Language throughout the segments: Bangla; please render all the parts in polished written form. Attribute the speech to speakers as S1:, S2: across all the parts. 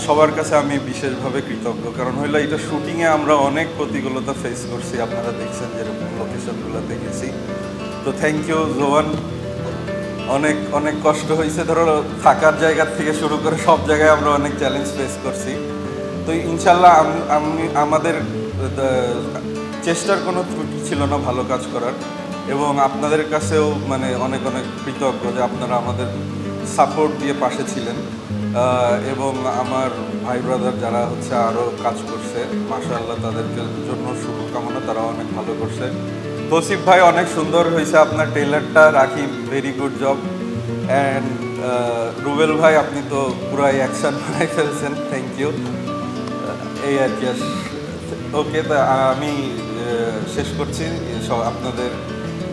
S1: সবার কাছে আমি বিশেষভাবে কৃতজ্ঞ, কারণ হইলো এটা শুটিংয়ে আমরা অনেক প্রতিকূলতা ফেস করছি, আপনারা দেখছেন যেরকম লোকেশনগুলোতে গেছি। তো থ্যাংক ইউ জোয়ান, অনেক অনেক কষ্ট হয়েছে, ধরো থাকার জায়গা থেকে শুরু করে সব জায়গায় আমরা অনেক চ্যালেঞ্জ ফেস করছি। তো ইনশাল্লাহ আমাদের চেষ্টার কোনো ত্রুটি ছিল না ভালো কাজ করার, এবং আপনাদের কাছেও মানে অনেক অনেক কৃতজ্ঞ যে আপনারা আমাদের সাপোর্ট দিয়ে পাশে ছিলেন। এবং আমার ভাই ব্রাদার যারা হচ্ছে আরও কাজ করছে, মাশাআল্লাহ তাদের জন্য শুভকামনা, তারা অনেক ভালো করছে। তৌসিফ ভাই অনেক সুন্দর হয়েছে আপনার ট্রেলারটা, রাখি very good job. And Rubel ভাই আপনি তো পুরাই অ্যাকশন বানাই ফেলছেন, থ্যাংক ইউ। এই আর কি। ওকে, তা আমি শেষ করছি। আপনাদের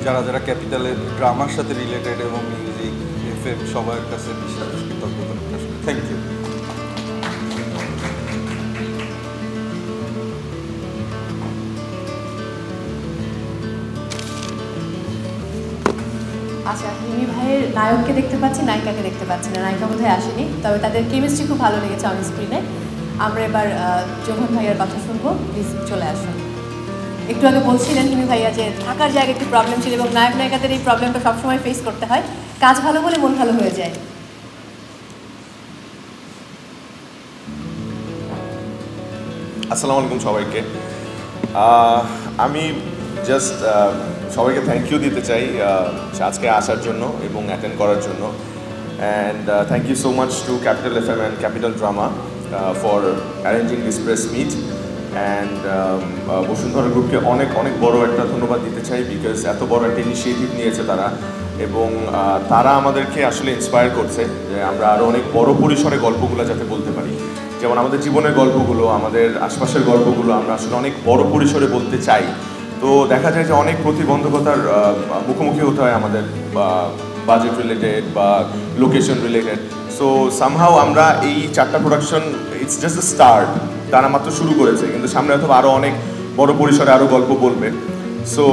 S1: যারা যারা ক্যাপিটালের ড্রামার সাথে রিলেটেড এবং মিউজিক এফএম সবার কাছে বিশেষ কৃতজ্ঞতা প্রকাশ করি। Thank you.
S2: আচ্ছা, হিমি ভাইয়ের নায়ককে দেখতে পাচ্ছি, নায়িকাকে দেখতে পাচ্ছি না। নায়িকা বোধহয় আসেনি, তবে তাদের কেমিস্ট্রি খুব ভালো লেগেছে অন স্ক্রিনে। আমরা এবার জোহন ভাইয়ার কথা শুনবো, প্লিজ চলে আসুন। একটু আগে বলছিলেন হিমি ভাইয়া যে থাকার জায়গায় একটু প্রবলেম ছিল, এবং নায়ক নায়িকাদের এই প্রবলেমটা সবসময় ফেস করতে হয়। কাজ ভালো হলে মন ভালো হয়ে যায়।
S3: আসসালামু আলাইকুম সবাইকে। আমি জাস্ট সবাইকে থ্যাংক ইউ দিতে চাই আজকে আসার জন্য এবং অ্যাটেন্ড করার জন্য। And thank you so much to Capital FM and Capital Drama for arranging this press meet. And Bashundhara গ্রুপকে অনেক অনেক বড় একটা ধন্যবাদ দিতে চাই, বিকজ এত বড় একটা ইনিশিয়েটিভ নিয়েছে তারা, এবং তারা আমাদেরকে আসলে ইন্সপায়ার করছে যে আমরা আরও অনেক বড় পরিসরে গল্পগুলো যাতে বলতে পারি। যেমন আমাদের জীবনের গল্পগুলো, আমাদের আশপাশের গল্পগুলো আমরা আসলে অনেক বড় পরিসরে বলতে চাই। তো দেখা যায় যে অনেক প্রতিবন্ধকতার মুখোমুখি হতে হয় আমাদের, বাজেট রিলেটেড বা লোকেশন রিলেটেড। সো সামহাও আমরা এই 4টা production, it's just the start, তারা মাত্র শুরু করেছে, কিন্তু সামনে হয়তো আরও অনেক বড় পরিসরে আরও গল্প বলবে। সো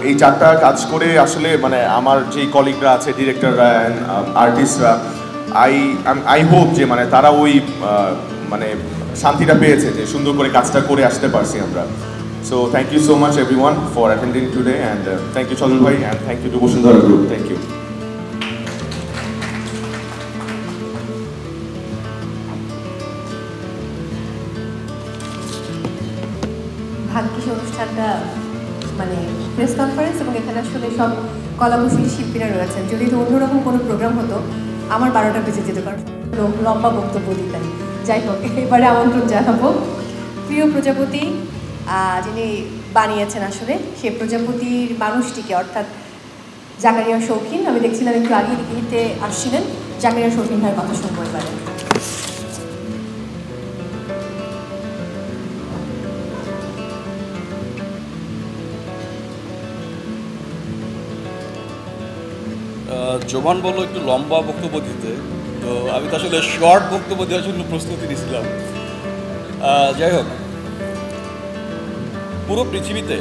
S3: এই 4টা কাজ করে আসলে মানে আমার যেই কলিগরা আছে, ডিরেক্টররা অ্যান্ড আর্টিস্টরা, আই হোপ যে মানে তারা ওই মানে শান্তিটা পেয়েছে যে সুন্দর করে কাজটা করে আসতে পারছি আমরা। So thank you so much everyone for attending today, and thank you Chandan ভাই, and thank you to Bashundhara group. Thank you.
S2: ভাগ্যিস অনুষ্ঠানটা মানে প্রেস কনফারেন্স, এবং এখানে আসলে সব কলাকুশলী শিল্পীরা রয়েছেন। যদি তো অন্যরকম কোনো প্রোগ্রাম হতো আমার 12টা বেজে যেত, কারণ লম্বা বক্তব্য দিতেন। যাই হোক, এবারে আমন্ত্রণ জানাবো প্রিয় প্রজাপতি যিনি বানিয়েছেন আসলে সেই প্রজাপতির মানুষটিকে, অর্থাৎ জাকারিয়া শৌখিন। আমি দেখছিলাম একটু আগে দিকে আসছিলেন, জাকারিয়া শৌখিন ভাইয়ের কথা শুনবো এবারে।
S4: জোবান বললো একটু লম্বা বক্তব্য দিতে, তো আমি তো আসলে শর্ট বক্তব্য দেওয়ার জন্য প্রস্তুতি নিয়েছিলাম। যাই হোক, পুরো পৃথিবীতে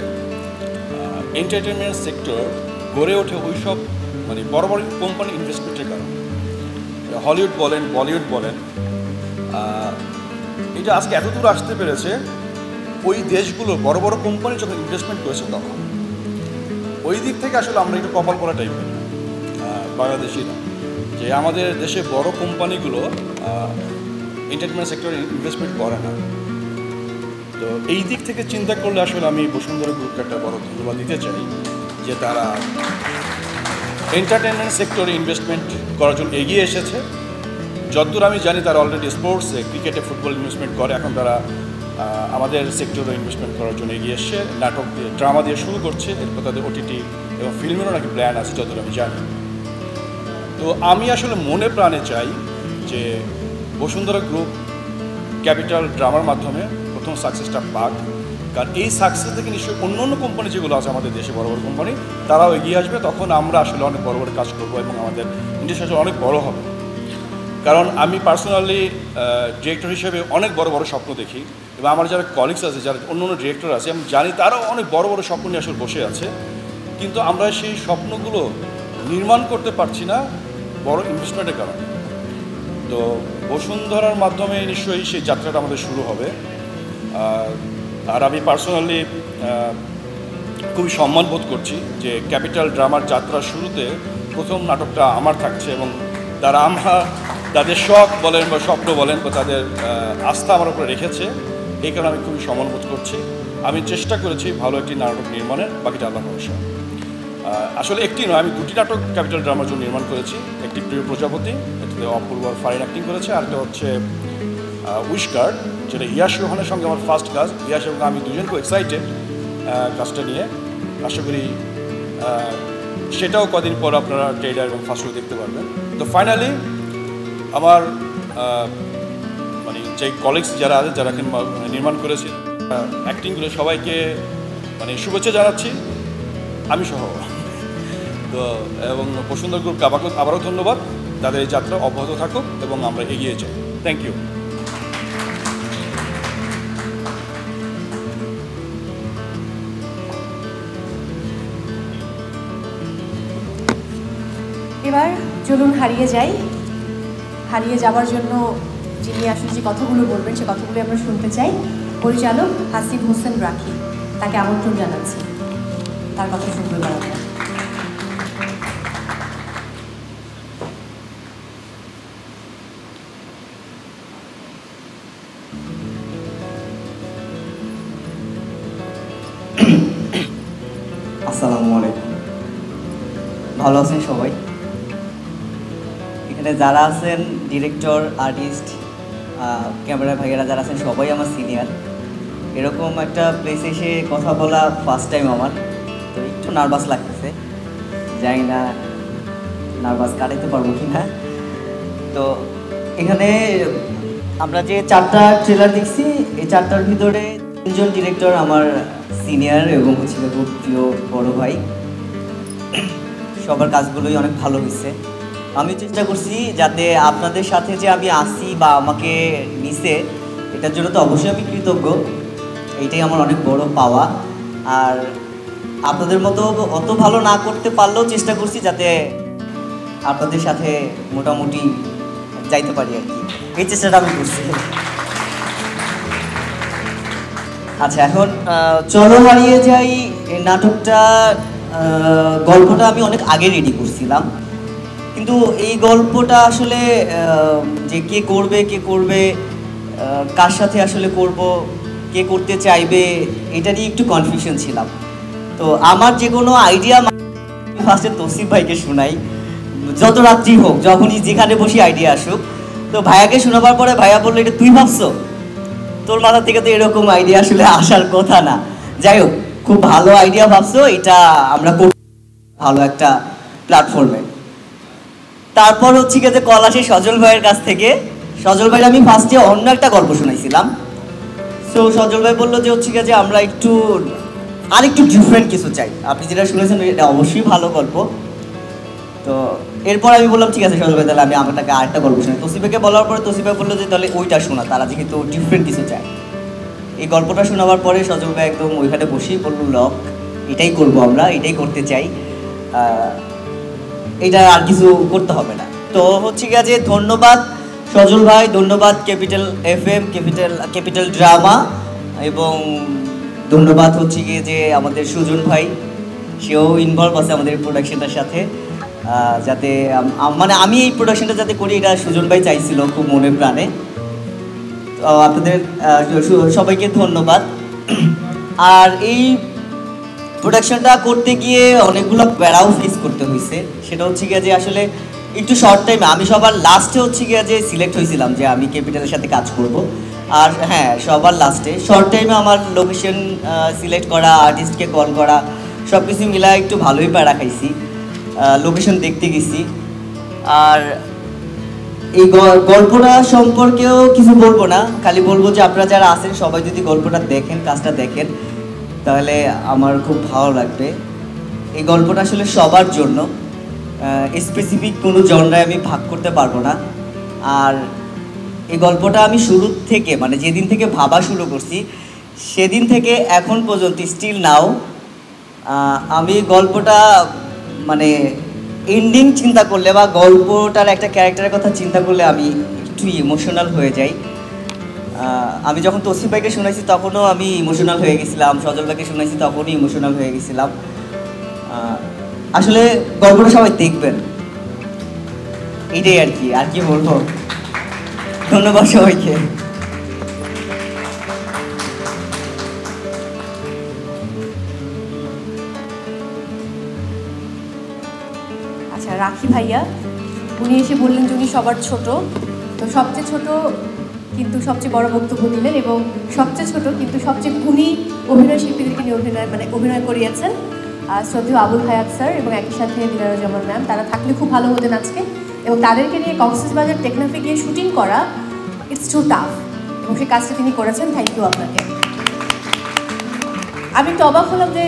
S4: এন্টারটেনমেন্ট সেক্টর গড়ে ওঠে ওইসব মানে বড় বড় কোম্পানি ইনভেস্টমেন্টের কারণে। হলিউড বলেন, বলিউড বলেন, এটা আজকে এত দূর আসতে পেরেছে ওই দেশগুলো বড় বড় কোম্পানি যখন ইনভেস্টমেন্ট করেছে তখন। ওই দিক থেকে আসলে আমরা একটু কপাল করা টাইপের বাংলাদেশিরা, যে আমাদের দেশে বড় কোম্পানিগুলো এন্টারটেনমেন্ট সেক্টরে ইনভেস্টমেন্ট করে না। তো এই দিক থেকে চিন্তা করলে আসলে আমি বসুন্ধরা গ্রুপকে একটা বড় ধন্যবাদ দিতে চাই যে তারা এন্টারটেনমেন্ট সেক্টরে ইনভেস্টমেন্ট করার জন্য এগিয়ে এসেছে। যতদূর আমি জানি তারা অলরেডি স্পোর্টসে, ক্রিকেটে, ফুটবল ইনভেস্টমেন্ট করে, এখন তারা আমাদের সেক্টরে ইনভেস্টমেন্ট করার জন্য এগিয়ে এসছে। নাটক দিয়ে, ড্রামা দিয়ে শুরু করছে, এরপর তাদের ওটিটি এবং ফিল্মেরও নাকি প্ল্যান আছে যতদূর আমি জানি। তো আমি আসলে মনে প্রাণে চাই যে বসুন্ধরা গ্রুপ ক্যাপিটাল ড্রামার মাধ্যমে প্রথম সাকসেসটা পাক, কারণ এই সাকসেস থেকে নিশ্চয়ই অন্য অন্য কোম্পানি যেগুলো আছে আমাদের দেশে বড় বড় কোম্পানি, তারাও এগিয়ে আসবে। তখন আমরা আসলে অনেক বড় বড় কাজ করবো এবং আমাদের ইন্ডাস্ট্রি আসলে অনেক বড় হবে। কারণ আমি পার্সোনালি ডিরেক্টর হিসেবে অনেক বড় বড় স্বপ্ন দেখি, এবং আমার যারা কলিগস আছে, যারা অন্য অন্য ডিরেক্টর আছে, আমি জানি তারাও অনেক বড় বড় স্বপ্ন নিয়ে আসলে বসে আছে, কিন্তু আমরা সেই স্বপ্নগুলো নির্মাণ করতে পারছি না বড় ইনভেস্টমেন্টের কারণে। তো বসুন্ধরার মাধ্যমে নিশ্চয়ই সেই যাত্রাটা আমাদের শুরু হবে। আর আমি পার্সোনালি খুবই সম্মান বোধ করছি যে ক্যাপিটাল ড্রামার যাত্রার শুরুতে প্রথম নাটকটা আমার থাকছে, এবং তাদের শখ বলেন বা স্বপ্ন বলেন বা তাদের আস্থা আমার উপরে রেখেছে, এই কারণে আমি খুবই সম্মান বোধ করছি। আমি চেষ্টা করেছি ভালো একটি নাটক নির্মাণের, বাকিটা আল্লাহ ভরসা। আসলে একটি নয়, আমি দুটি নাটক ক্যাপিটাল ড্রামার জন্য নির্মাণ করেছি। একটি প্রিয় প্রজাপতি, এটাতে অপূর্ব ফাইন অ্যাক্টিং করেছে, আরেকটা হচ্ছে উইশ কার্ড, যেটা ইয়াশ রোহানের সঙ্গে আমার ফার্স্ট কাজ। ইয়াশ এবং আমি দুজন খুব এক্সাইটেড কাজটা নিয়ে। আশা করি সেটাও কদিন পর আপনারা ট্রেলার এবং ফার্স্ট শো দেখতে পারবেন। তো ফাইনালি আমার মানে যে কলিগস যারা আছে, যারা নির্মাণ করেছে অ্যাক্টিংগুলো, সবাইকে মানে শুভেচ্ছা জানাচ্ছি আমি সহ। তো এবং বসুন্ধরা গ্রুপকে আবারও ধন্যবাদ। তাদের এই যাত্রা অব্যাহত থাকুক এবং আমরা এগিয়ে যাই। Thank you.
S2: এবার চলুন হারিয়ে যাই। হারিয়ে যাওয়ার জন্য যিনি আসলে যে কথাগুলো বলবেন সে কথাগুলো আমরা শুনতে চাই। পরিচালক হাসিব হোসেন রাখি, তাকে আমন্ত্রণ জানাচ্ছি, তার কথা শুনতে পারবেন।
S5: আসসালামু আলাইকুম। ভালো আছেন সবাই? এখানে যারা আছেন ডিরেক্টর, আর্টিস্ট, ক্যামেরা ভাইয়েরা যারা আছেন সবাই আমার সিনিয়র। এরকম একটা প্লেসে এসে কথা বলা ফার্স্ট টাইম আমার, তো একটু নার্ভাস লাগতেছে, জানি না নার্ভাস কাটাইতে পারবো কি না। তো এখানে আমরা যে 4টা ট্রেলার দেখছি, এই 4টার ভিতরে 3জন ডিরেক্টর আমার সিনিয়র এবং হচ্ছে খুব প্রিয় বড় ভাই। সবার কাজগুলোই অনেক ভালো হয়েছে। আমি চেষ্টা করছি যাতে আপনাদের সাথে যে আমি আসি বা আমাকে নিছে, এটার জন্য তো অবশ্যই আমি কৃতজ্ঞ, এইটাই আমার অনেক বড় পাওয়া। আর আপনাদের মতো অত ভালো না করতে পারলেও চেষ্টা করছি যাতে আপনাদের সাথে মোটামুটি যাইতে পারি আর কি, এই চেষ্টাটা আমি করছি। আচ্ছা, এখন চলো হারিয়ে যাই এই নাটকটা, গল্পটা আমি অনেক আগে রেডি করছিলাম, কিন্তু এই গল্পটা আসলে যে কে করবে কার সাথে আসলে করব, কে করতে চাইবে, এটা নিয়ে একটু কনফিউশন ছিলাম। তো আমার যে কোনো আইডিয়া ফার্স্টে তৌসিফ ভাইকে শোনাই, যত রাত্রি হোক, যখনই যেখানে বসি আইডিয়া আসুক। তো ভাইয়াকে শোনাবার পরে ভাইয়া বললো, এটা তুই ভাবছো? তোর মাথা থেকে তো এরকম আইডিয়া আসলে আসার কথা না। যাই হোক, খুব ভালো আইডিয়া ভাবছো, এটা আমরা ভালো একটা প্ল্যাটফর্মে। তারপর হচ্ছে কি যে কল আসে সজল ভাইয়ের কাছ থেকে। সজল ভাইয়ের আমি ফার্স্টে অন্য একটা গল্প শোনাইছিলাম। সো সজল ভাই বললো যে হচ্ছে কি যে আমরা আরেকটু ডিফারেন্ট কিছু চাই। আপনি যেটা শুনেছেন এটা অবশ্যই ভালো গল্প। তো এরপর আমি বললাম ঠিক আছে সজল ভাই, তাহলে আমি আপনাকে আরেকটা গল্প শোনাই। তৌসিফাকে বলার পরে তৌসিফ ভাই বললো যে তাহলে ওইটা শোনা, তারা যেহেতু ডিফারেন্ট কিছু চায়। এই গল্পটা শোনাবার পরে সজল ভাই একদম ওইখানে বসেই বললো, লক, এটাই করব, আমরা এটাই করতে চাই, এটা আর কিছু করতে হবে না। তো হচ্ছে গিয়ে ধন্যবাদ সজল ভাই, ধন্যবাদ ক্যাপিটাল FM, ক্যাপিটাল ড্রামা, এবং ধন্যবাদ হচ্ছে গিয়ে যে আমাদের সুজন ভাই, সেও ইনভলভ আছে আমাদের প্রোডাকশনটার সাথে। যাতে মানে আমি এই প্রোডাকশনটা যাতে করি, এটা সুজন ভাই চাইছিল খুব মনে প্রাণে। তো আপনাদের সবাইকে ধন্যবাদ। আর এই প্রোডাকশনটা করতে গিয়ে অনেকগুলো প্যারাও ফেস করতে হয়েছে। সেটা হচ্ছে গিয়ে যে আসলে একটু শর্ট টাইমে আমি সবার লাস্টে হচ্ছে গিয়ে যে সিলেক্ট হয়েছিলাম যে আমি ক্যাপিটালের সাথে কাজ করব। আর হ্যাঁ, সবার লাস্টে শর্ট টাইমে আমার লোকেশন সিলেক্ট করা, আর্টিস্টকে কল করা, সব কিছু মিলা একটু ভালোই প্যারা খাইছি। লোকেশন দেখতে গেছি। আর এই গল্পটা সম্পর্কেও কিছু বলবো না, খালি বলবো যে আপনারা যারা আছেন সবাই যদি গল্পটা দেখেন, কাজটা দেখেন, তাহলে আমার খুব ভালো লাগবে। এই গল্পটা আসলে সবার জন্য, স্পেসিফিক কোনো জনরায় আমি ভাগ করতে পারবো না। আর এই গল্পটা আমি শুরু থেকে, মানে যেদিন থেকে ভাবা শুরু করছি সেদিন থেকে এখন পর্যন্ত স্টিল নাও আমি গল্পটা মানে এন্ডিং চিন্তা করলে বা গল্পটার একটা ক্যারেক্টারের কথা চিন্তা করলে আমি একটু ইমোশনাল হয়ে যাই। আমি যখন তৌসিফ ভাইকে শুনাইছি তখনও আমি ইমোশনাল হয়ে গেছিলাম, সজল ভাইকে শুনাইছি তখনই ইমোশনাল হয়ে গেছিলাম। আসলে গল্পটা সবাই দেখবেন, এটাই আর কি বলবো। ধন্যবাদ সবাইকে।
S2: আচ্ছা, রাখি ভাইয়া উনি এসে বললেন যে উনি সবার ছোট, তো সবচেয়ে ছোট কিন্তু সবচেয়ে বড় বক্তব্য দিলেন, এবং সবচেয়ে ছোট কিন্তু সবচেয়ে গুণী অভিনয় শিল্পীদেরকে নিয়ে অভিনয় করিয়েছেন শ্রদ্ধেয় আবুল হায়াত স্যার এবং একই সাথে দিলারা জামান ম্যাম। তারা থাকলে খুব ভালো হতেন আজকে, এবং তাদেরকে নিয়ে কক্সবাজার টেকনাফে গিয়ে শুটিং করা ইটস টু টাফ, এবং সেই কাজটা তিনি করেছেন। থ্যাংক ইউ আপনাকে। আমি তো অবাক হলাম যে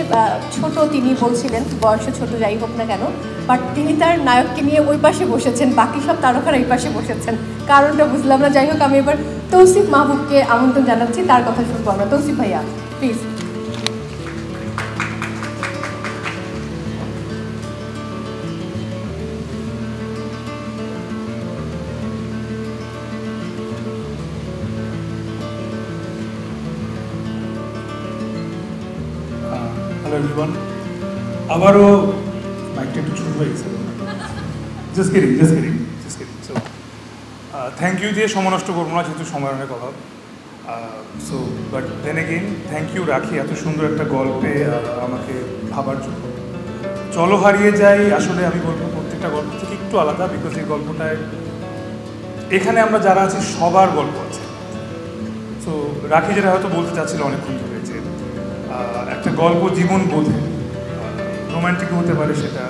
S2: ছোট তিনি বলছিলেন, বয়সে ছোট যাই হোক না কেন, বাট তিনি তার নায়ককে নিয়ে ওই পাশে বসেছেন, বাকি সব তারকারা এই পাশে বসেছেন, কারণটা বুঝলাম না। যাই হোক, আমি এবার তৌসিফ মাহবুবকে আমন্ত্রণ জানাচ্ছি, তার কথা শুনবো আমরা। তৌসিফ ভাইয়া প্লিজ।
S6: হ্যালো এভরিওয়ান, আবারও মাইকটা একটু ছোট হয়ে গেছে। Just kidding. So thank you দিয়ে সময় নষ্ট করবো না, যেহেতু সময়ের অনেক অভাব। So but then again thank you রাখি এত সুন্দর একটা গল্পে আমাকে ভাবার জন্য। চলো হারিয়ে যাই, আসলে আমি বলবো প্রত্যেকটা গল্প থেকে একটু আলাদা, বিকজ এই গল্পটায় এখানে আমরা যারা আছি সবার গল্প আছে। সো রাখি যেটা হয়তো বলতে চাচ্ছিল অনেকক্ষণ ধরে, যে একটা গল্প জীবন বোধে রোম্যান্টিক হতে পারে, সেটা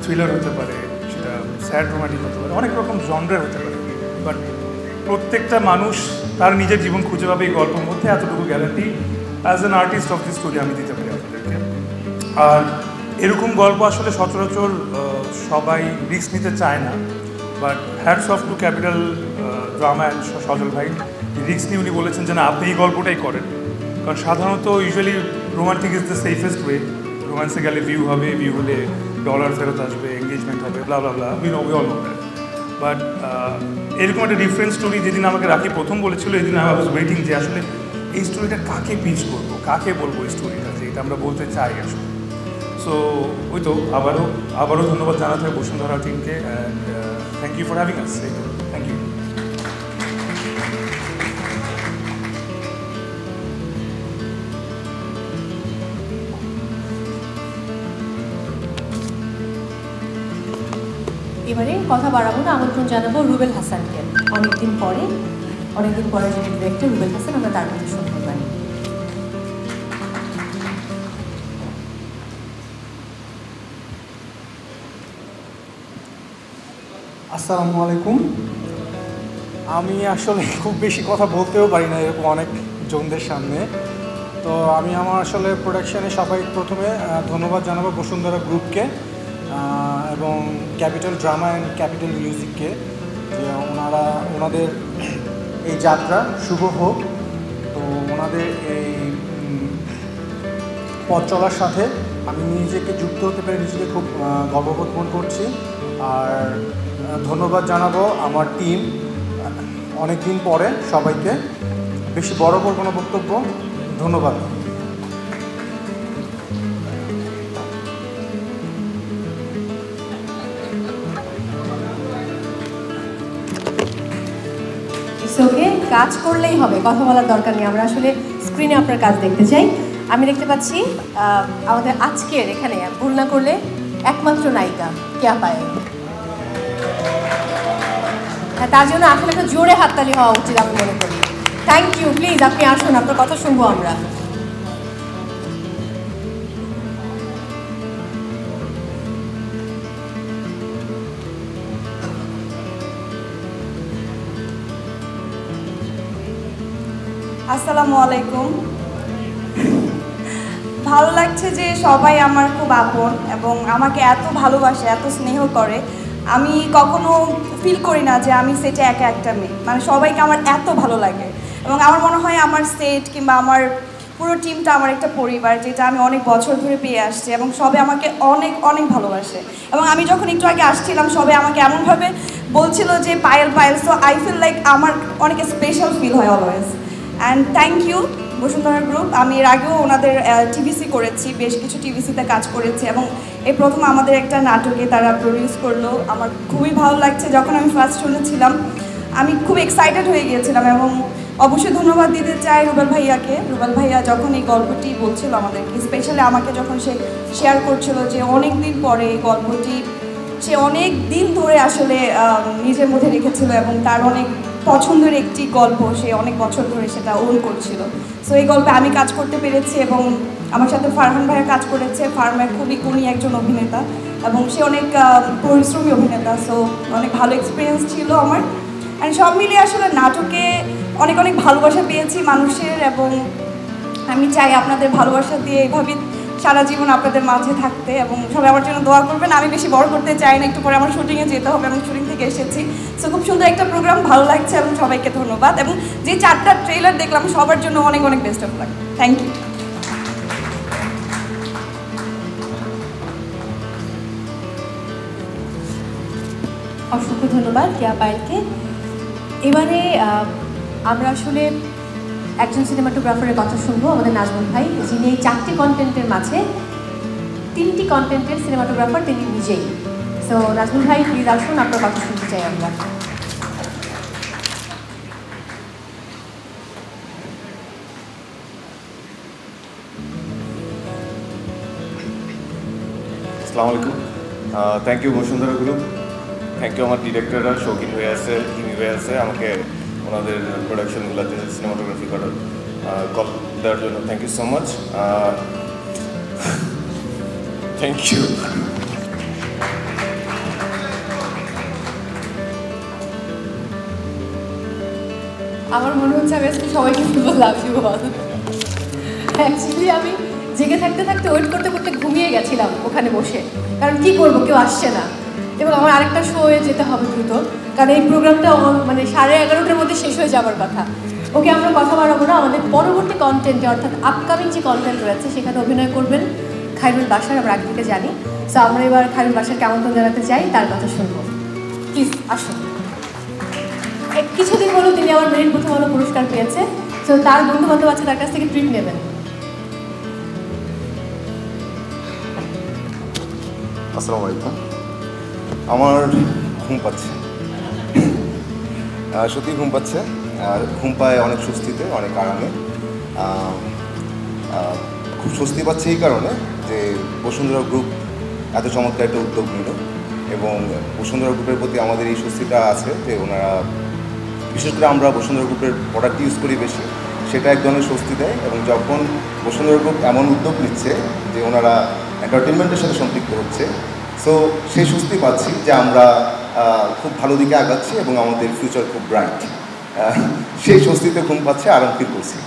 S6: থ্রিলার হতে পারে, সেটা স্যাড রোম্যান্টিক হতে পারে, অনেক রকম জনরের হতে পারে, বাট প্রত্যেকটা মানুষ তার নিজের জীবন খুঁজে পাবে এই গল্পের মধ্যে। এতটুকু guarantee as an artist of this story আমি দিতে পারি আপনাদেরকে। আর এরকম গল্প আসলে সচরাচর সবাই রিস্ক নিতে চায় না, but hats off to capital drama and Sajal ভাই, রিস্ক নিয়ে উনি বলেছেন যে না, আপনি এই গল্পটাই করেন। কারণ সাধারণত usually romantic is the safest way. রোম্যান্সে গেলে ভিউ হবে, ভিউ হলে ডলার ফেরত আসবে, এঙ্গেজমেন্ট হবে, blah blah blah, we all know that. But এরকম একটা ডিফারেন্ট স্টোরি যেদিন আমাকে রাখি প্রথম বলেছিল, এই দিন আই ওয়াজ ওয়েটিং যে আসলে এই স্টোরিটা কাকে পিচ করবো, কাকে বলবো এই স্টোরিটা, যে এটা আমরা বলতে চাই আসলে। সো ওই তো আবারও ধন্যবাদ জানাতে হবে বসুন্ধরা টিমকে, and thank you for having us. Thank you.
S2: এবারে কথা বাড়াবো না, আমন্ত্রণ জানাবো রুবেল হাসানকে। অনেকদিন পরে যিনি ডিরেক্টর রুবেল হাসান, আমরা তার কথা শুনতে পারি।
S7: আসসালামু আলাইকুম। আমি আসলে খুব বেশি কথা বলতেও পারি না এরকম অনেক জনদের সামনে, তো আমি আমার আসলে প্রোডাকশানে সবাই প্রথমে ধন্যবাদ জানাবো বসুন্ধরা গ্রুপকে এবং ক্যাপিটাল ড্রামা অ্যান্ড ক্যাপিটাল মিউজিককে, যে ওনাদের এই যাত্রা শুভ হোক। তো ওনাদের এই পথ চলার সাথে আমি নিজেকে যুক্ত হতে পেরে নিজেকে খুব গর্ববোধ মনে করছি। আর ধন্যবাদ জানাবো আমার টিম, অনেক দিন পরে সবাইকে। বেশি বড় কোনো বক্তব্য, ধন্যবাদ।
S2: ওকে, কাজ করলেই হবে, কথা বলার দরকার নেই। আমরা আসলে স্ক্রিনে আপনার কাজ দেখতে চাই। আমি দেখতে পাচ্ছি আমাদের আজকের এখানে ভুল না করলে একমাত্র নায়িকা কেয়া পায়েল। হ্যাঁ, তার জন্য আসলে একটা জোরে হাততালি হওয়া উচিত আমি মনে করি। থ্যাংক ইউ, প্লিজ আপনি আসুন, আপনার কথা শুনবো আমরা।
S8: আসসালামু আলাইকুম। ভালো লাগছে যে সবাই আমার খুব আপন এবং আমাকে এত ভালোবাসে, এত স্নেহ করে। আমি কখনো ফিল করি না যে আমি সেটে একা একটা মেয়ে, মানে সবাইকে আমার এত ভালো লাগে। এবং আমার মনে হয় আমার সেট কিংবা আমার পুরো টিমটা আমার একটা পরিবার, যেটা আমি অনেক বছর ধরে পেয়ে আসছি এবং সবাই আমাকে অনেক অনেক ভালোবাসে। এবং আমি যখন একটু আগে আসছিলাম সবাই আমাকে এমনভাবে বলছিল যে Payel Payel, so I feel like আমার অনেক স্পেশাল ফিল হয় always. And thank you Bashundhara group. আমি এর আগেও ওনাদের টিভিসি করেছি, বেশ কিছু টিভিসিতে কাজ করেছি এবং এই প্রথম আমাদের একটা নাটকে তারা প্রডিউস করলো। আমার খুবই ভালো লাগছে। যখন আমি ফার্স্ট শুনেছিলাম আমি খুব এক্সাইটেড হয়ে গিয়েছিলাম এবং অবশ্যই ধন্যবাদ দিতে চাই রুবেল ভাইয়াকে। রুবেল ভাইয়া যখন এই গল্পটি বলছিল আমাদেরকে, স্পেশালি আমাকে যখন সে শেয়ার করছিল যে অনেক দিন পরে এই গল্পটি সে অনেক দিন ধরে আসলে নিজের মধ্যে রেখেছিল এবং তার অনেক পছন্দের একটি গল্প, সে অনেক বছর ধরে সেটা ওন করছিল। সো এই গল্পে আমি কাজ করতে পেরেছি এবং আমার সাথে ফারহান ভাইয়া কাজ করেছে। ফারহান খুবই গুণী একজন অভিনেতা এবং সে অনেক পরিশ্রমী অভিনেতা। সো অনেক ভালো এক্সপিরিয়েন্স ছিল আমার। অ্যান্ড সব মিলিয়ে আসলে নাটকে অনেক অনেক ভালোবাসা পেয়েছি মানুষের এবং আমি চাই আপনাদের ভালোবাসা দিয়ে এইভাবেই সারা জীবন আপনাদের মাঝে থাকতে এবং সবাই আমার জন্য দোয়া করবেন। আমি বেশি বড় করতে চাই না, একটু পরে আমার শুটিংয়ে যেতে হবে, আমি শুটিং থেকে এসেছি। সো খুব সুন্দর একটা প্রোগ্রাম, ভালো লাগছে এবং সবাইকে ধন্যবাদ। এবং যে 4টা ট্রেলার দেখলাম সবার জন্য অনেক অনেক best of luck. Thank you.
S2: অসংখ্য ধন্যবাদ কেয়া পায়েলকে। এবারে আমরা আসলে একজন সিনেমাটোগ্রাফারের কথা শুনবো, আমাদের নাজমুল ভাই, যিনি এই 4টি কন্টেন্টের মাঝে 3টি কন্টেন্টের সিনেমাটোগ্রাফার তিনি নিজেই। সো নাজমুল ভাই প্লিজ আসুন, আপনার কথা শুনতে চাই আমরা।
S3: আসসালামু আলাইকুম। Thank you Bashundhara group, thank you আমার ডিরেক্টররা শৌখিন হয়ে আছে, হিমি হয়ে আছে, আমাকে ওনাদের প্রোডাকশনগুলোতে সিনেমাটোগ্রাফি করার কল দেওয়ার জন্য thank you so much. Thank you.
S2: আমার মনে হচ্ছে আমি আজকে সবাইকে বলবো লাভ ইউ অল। অ্যাকচুয়ালি আমি জেগে থাকতে থাকতে ওয়েট করতে করতে ঘুমিয়ে গেছিলাম ওখানে বসে, কারণ কি করবো, কেউ আসছে না এবং আমার আরেকটা শোয়ে যেতে হবে দ্রুত, কারণ এই প্রোগ্রামটা মানে 11:30টার মধ্যে শেষ হয়ে যাওয়ার কথা। ওকে আমরা কথা বাড়াবো না, আমাদের পরবর্তী কন্টেন্টে অর্থাৎ আপকামিং যে কন্টেন্ট রয়েছে সেখানে অভিনয় করবেন খায়রুল বাশার, আমরা আগে থেকে জানি। সো আমরা এবার খায়রুল বাশারকে আমন্ত্রণ জানাতে চাই, তার কথা শুনবো। প্লিজ আসুন। কিছুদিন হলো তিনি আমার মেরিট প্রথম আলো পুরস্কার পেয়েছে, তো তার বন্ধু বান্ধব আছে, তার কাছ থেকে ট্রিট নেবেন।
S9: আসসালামু আলাইকুম। আমার ঘুম পাচ্ছে, সত্যি ঘুম পাচ্ছে, আর ঘুম পায় অনেক স্বস্তিতে, অনেক আরামে। খুব স্বস্তি পাচ্ছে এই কারণে যে বসুন্ধরা গ্রুপ এত চমৎকার একটা উদ্যোগ নিল এবং বসুন্ধরা গ্রুপের প্রতি আমাদের এই স্বস্তিটা আছে যে ওনারা, বিশেষ করে আমরা বসুন্ধরা গ্রুপের প্রোডাক্ট ইউজ করি বেশি, সেটা এক ধরনের স্বস্তি দেয়। এবং যখন বসুন্ধরা গ্রুপ এমন উদ্যোগ নিচ্ছে যে ওনারা এন্টারটেনমেন্টের সাথে সম্পৃক্ত হচ্ছে, সো সেই স্বস্তি পাচ্ছি যে আমরা খুব ভালো দিকে আগাচ্ছি এবং আমাদের ফিউচার খুব ব্রাইট। সেই স্বস্তিতে ঘুম পাচ্ছে, আরাম ফিল করছি।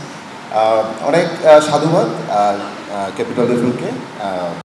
S9: অনেক সাধুবাদ ক্যাপিটাল এফএমকে।